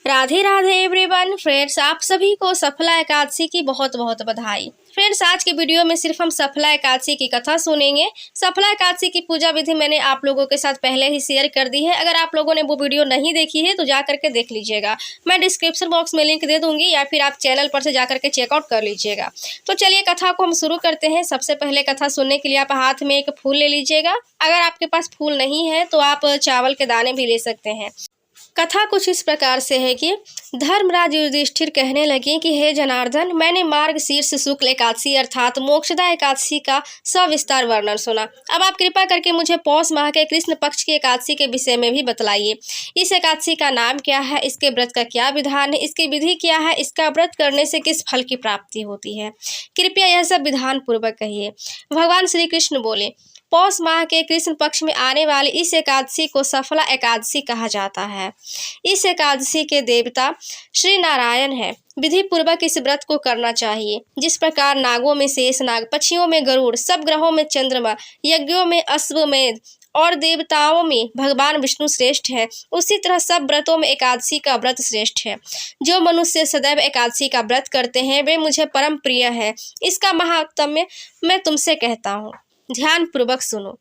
Radhe Radhe everyone friends, आप सभी को सफला एकादशी की बहुत बहुत बधाई। फ्रेंड्स, आज के वीडियो में सिर्फ हम सफला एकादशी की कथा सुनेंगे। सफला एकादशी की पूजा विधि मैंने आप लोगों के साथ पहले ही शेयर कर दी है। अगर आप लोगों ने वो वीडियो नहीं देखी है तो जा करके देख लीजिएगा। मैं डिस्क्रिप्शन बॉक्स में लिंक दे दूंगी या फिर आप चैनल पर से जा करके चेकआउट कर लीजिएगा। तो चलिए कथा को हम शुरू करते हैं। सबसे पहले कथा सुनने के लिए आप हाथ में एक फूल ले लीजिएगा। अगर आपके पास फूल नहीं है तो आप चावल के दाने भी ले सकते हैं। कथा कुछ इस प्रकार से है कि धर्मराज युधिष्ठिर कहने लगे कि हे जनार्दन, मैंने मार्गशीर्ष शुक्ल एकादशी अर्थात मोक्षदा एकादशी का सविस्तार वर्णन सुना। अब आप कृपा करके मुझे पौष माह के कृष्ण पक्ष की एकादशी के विषय में भी बतलाइए। इस एकादशी का नाम क्या है, इसके व्रत का क्या विधान है, इसकी विधि क्या है, इसका व्रत करने से किस फल की प्राप्ति होती है। कृपया यह सब विधान पूर्वक कहिए। भगवान श्री कृष्ण बोले, पौष माह के कृष्ण पक्ष में आने वाली इस एकादशी को सफला एकादशी कहा जाता है। इस एकादशी के देवता श्री नारायण है। विधि पूर्वक इस व्रत को करना चाहिए। जिस प्रकार नागों में शेषनाग, पक्षियों में गरुड़, सब ग्रहों में चंद्रमा, यज्ञों में अश्वमेध और देवताओं में भगवान विष्णु श्रेष्ठ है, उसी तरह सब व्रतों में एकादशी का व्रत श्रेष्ठ है। जो मनुष्य सदैव एकादशी का व्रत करते हैं वे मुझे परम प्रिय है। इसका महात्म्य मैं तुमसे कहता हूँ, ध्यान पूर्वक सुनो।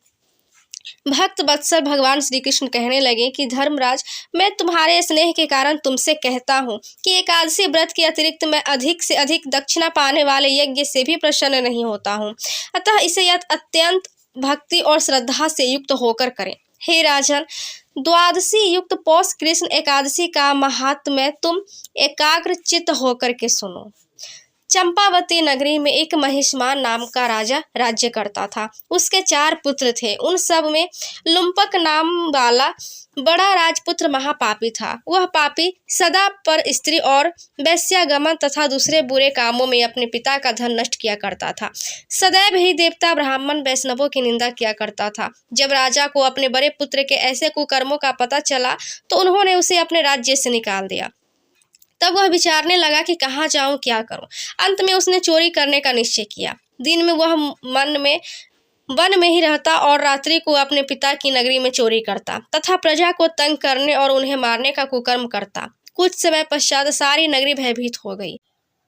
भक्त वत्सल भगवान श्री कृष्ण कहने लगे कि धर्मराज, मैं तुम्हारे स्नेह के कारण तुमसे कहता हूँ कि एकादशी व्रत के अतिरिक्त मैं अधिक से अधिक दक्षिणा पाने वाले यज्ञ से भी प्रसन्न नहीं होता हूँ। अतः इसे अत्यंत भक्ति और श्रद्धा से युक्त होकर करें। हे राजन, द्वादशी युक्त पौष कृष्ण एकादशी का महात्म्य तुम एकाग्र चित्त होकर के सुनो। चंपावती नगरी में एक महिष्मान नाम का राजा राज्य करता था। उसके 4 पुत्र थे। उन सब में लुम्पक नाम वाला बड़ा राजपुत्र महापापी था। वह पापी सदा पर स्त्री और वैश्यागमन तथा दूसरे बुरे कामों में अपने पिता का धन नष्ट किया करता था। सदैव ही देवता, ब्राह्मण, वैष्णवों की निंदा किया करता था। जब राजा को अपने बड़े पुत्र के ऐसे कुकर्मों का पता चला तो उन्होंने उसे अपने राज्य से निकाल दिया। तब वह विचारने लगा कि कहाँ जाऊं, क्या करूं। अंत में उसने चोरी करने का निश्चय किया। दिन में वह वन में ही रहता और रात्रि को अपने पिता की नगरी में चोरी करता तथा प्रजा को तंग करने और उन्हें मारने का कुकर्म करता। कुछ समय पश्चात सारी नगरी भयभीत हो गई।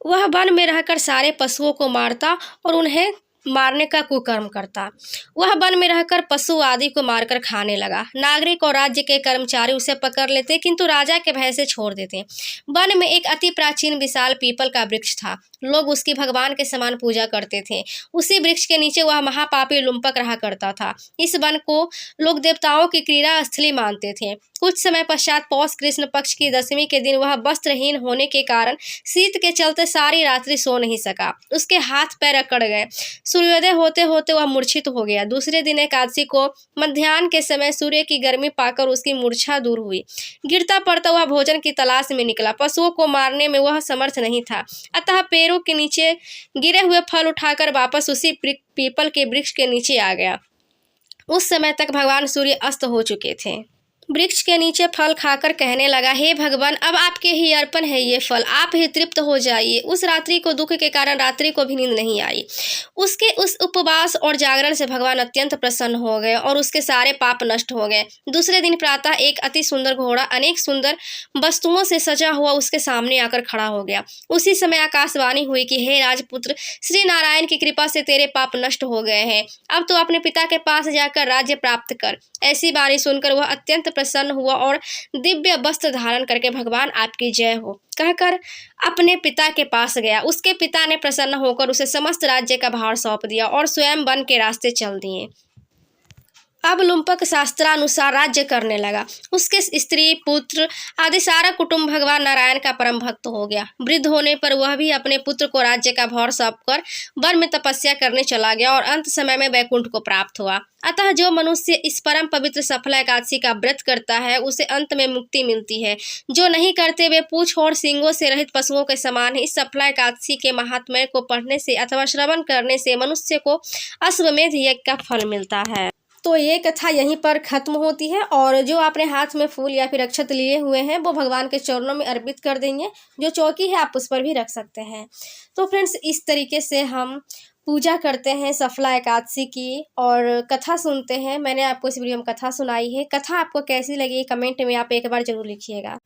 वह वन में रहकर सारे पशुओं को मारता और उन्हें मारने का कुकर्म करता। वह वन में रहकर पशु आदि को मारकर खाने लगा। नागरिक और राज्य के कर्मचारी उसे पकड़ लेते किंतु राजा के भय से छोड़ देते। वन में एक अति प्राचीन विशाल पीपल का वृक्ष था। लोग उसकी भगवान के समान पूजा करते थे। उसी वृक्ष के नीचे वह महापापी लुम्पक रहा करता था। इस वन को लोग देवताओं की क्रीड़ा स्थली मानते थे। कुछ समय पश्चात पौष कृष्ण पक्ष की दशमी के दिन वह वस्त्रहीन होने के कारण शीत के चलते सारी रात्रि सो नहीं सका। उसके हाथ पैर अकड़ गए। सूर्योदय होते होते वह मूर्छित हो गया। दूसरे दिन एकादशी को मध्याह्न के समय सूर्य की गर्मी पाकर उसकी मूर्छा दूर हुई। गिरता पड़ता वह भोजन की तलाश में निकला। पशुओं को मारने में वह समर्थ नहीं था, अतः पैरों के नीचे गिरे हुए फल उठाकर वापस उसी पीपल के वृक्ष के नीचे आ गया। उस समय तक भगवान सूर्य अस्त हो चुके थे। वृक्ष के नीचे फल खाकर कहने लगा, हे भगवान, अब आपके ही अर्पण है ये फल, आप ही तृप्त हो जाइए। उस रात्रि को दुख के कारण रात्रि को भी नींद नहीं आई। उसके उस उपवास और जागरण से भगवान अत्यंत प्रसन्न हो गए और उसके सारे पाप नष्ट हो गए। दूसरे दिन प्रातः एक अति सुंदर घोड़ा अनेक सुंदर वस्तुओं से सजा हुआ उसके सामने आकर खड़ा हो गया। उसी समय आकाशवाणी हुई कि हे राजपुत्र, श्री नारायण की कृपा से तेरे पाप नष्ट हो गए हैं। अब तो अपने पिता के पास जाकर राज्य प्राप्त कर। ऐसी बाणी सुनकर वह अत्यंत प्रसन्न हुआ और दिव्य वस्त्र धारण करके भगवान आपकी जय हो कहकर अपने पिता के पास गया। उसके पिता ने प्रसन्न होकर उसे समस्त राज्य का भार सौंप दिया और स्वयं वन के रास्ते चल दिए। अब लुम्पक शास्त्रानुसार राज्य करने लगा। उसके स्त्री, पुत्र आदि सारा कुटुंब भगवान नारायण का परम भक्त हो गया। वृद्ध होने पर वह भी अपने पुत्र को राज्य का भार सौंपकर वन में तपस्या करने चला गया और अंत समय में वैकुंठ को प्राप्त हुआ। अतः जो मनुष्य इस परम पवित्र सफला एकादशी का व्रत करता है उसे अंत में मुक्ति मिलती है। जो नहीं करते वे पूंछ और सींगों से रहित पशुओं के समान है। इस सफला एकादशी के महात्म्य को पढ़ने से अथवा श्रवण करने से मनुष्य को अश्वमेध यज्ञ का फल मिलता है। तो ये कथा यहीं पर खत्म होती है और जो आपने हाथ में फूल या फिर अक्षत लिए हुए हैं वो भगवान के चरणों में अर्पित कर देंगे। जो चौकी है आप उस पर भी रख सकते हैं। तो फ्रेंड्स, इस तरीके से हम पूजा करते हैं सफला एकादशी की और कथा सुनते हैं। मैंने आपको इस वीडियो में कथा सुनाई है। कथा आपको कैसी लगी कमेंट में आप एक बार जरूर लिखिएगा।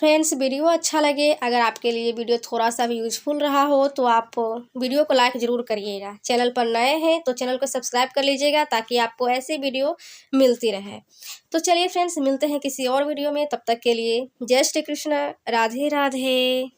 फ्रेंड्स, वीडियो अच्छा लगे, अगर आपके लिए वीडियो थोड़ा सा भी यूजफुल रहा हो तो आप वीडियो को लाइक ज़रूर करिएगा। चैनल पर नए हैं तो चैनल को सब्सक्राइब कर लीजिएगा ताकि आपको ऐसी वीडियो मिलती रहे। तो चलिए फ्रेंड्स, मिलते हैं किसी और वीडियो में, तब तक के लिए जय श्री कृष्ण, राधे राधे।